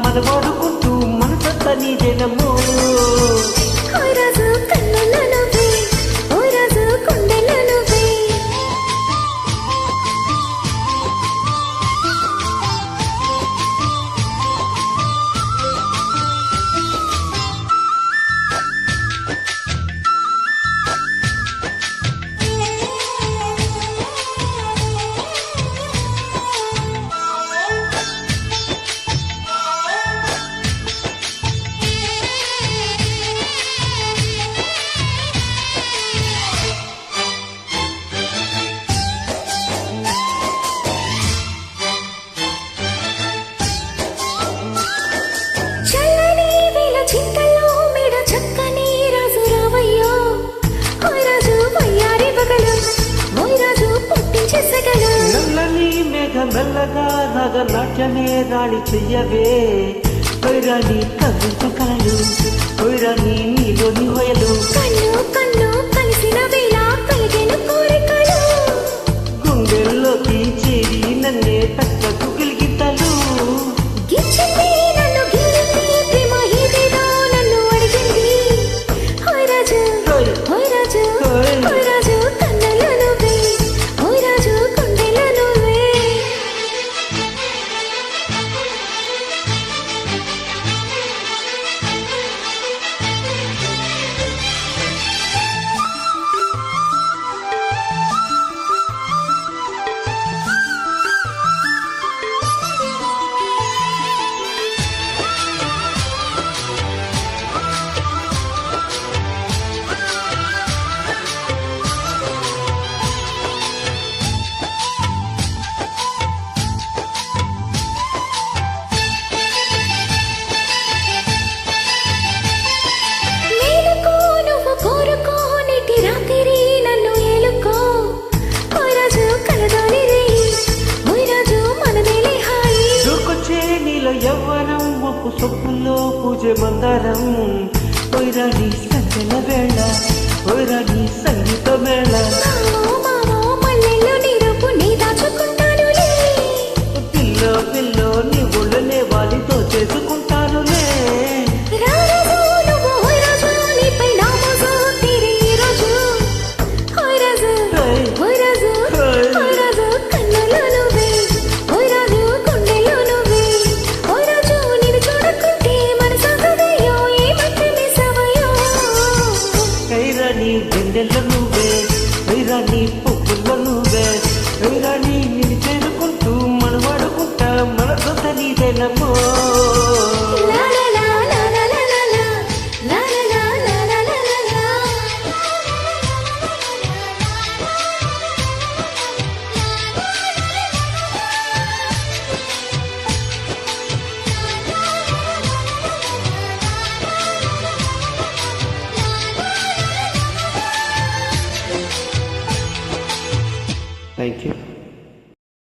మనవాడుకుంటూ మనసంతా నీదేనమ్మో. మెల్లగా నాట్యమే రాణి చెయ్యవే. వైరాణి కవిత కలలు, వైరాణి నీలోని హొయలు, కన్ను కన్ను కలిసిన వేళ కలిగిన కోరికలు, గుండెల్లోకి చేరి నన్నే తక్కకు గిలిగితలు. గిచ్చింది నన్ను గిల్లింది ప్రేమ ఏదేదో నన్ను అడిగింది. హోయ్ రాజు హోయ్ రాజు హోయ్ రాజు కన్నులు నువ్వే, హోయ్ రాజు గుండెలు నువ్వే. యవ్వనం ఒప్పు సొప్పుల్లో పూజ మందరం. వైరాణి సంచల వేళ, వైరాణి సంగీత మేళ, పిల్లో పిల్లో నీ ఒళ్ళనే వాలితో చేసుకుంటానులే. గుండెల్లో నువ్వే, వైరాణి పువ్వుల్లో నువ్వే, వైరాణి నిన్ను చేరుకుంటూ మనవాడుకుంటా మనసంతా నీదేనమ్మో. Thank you.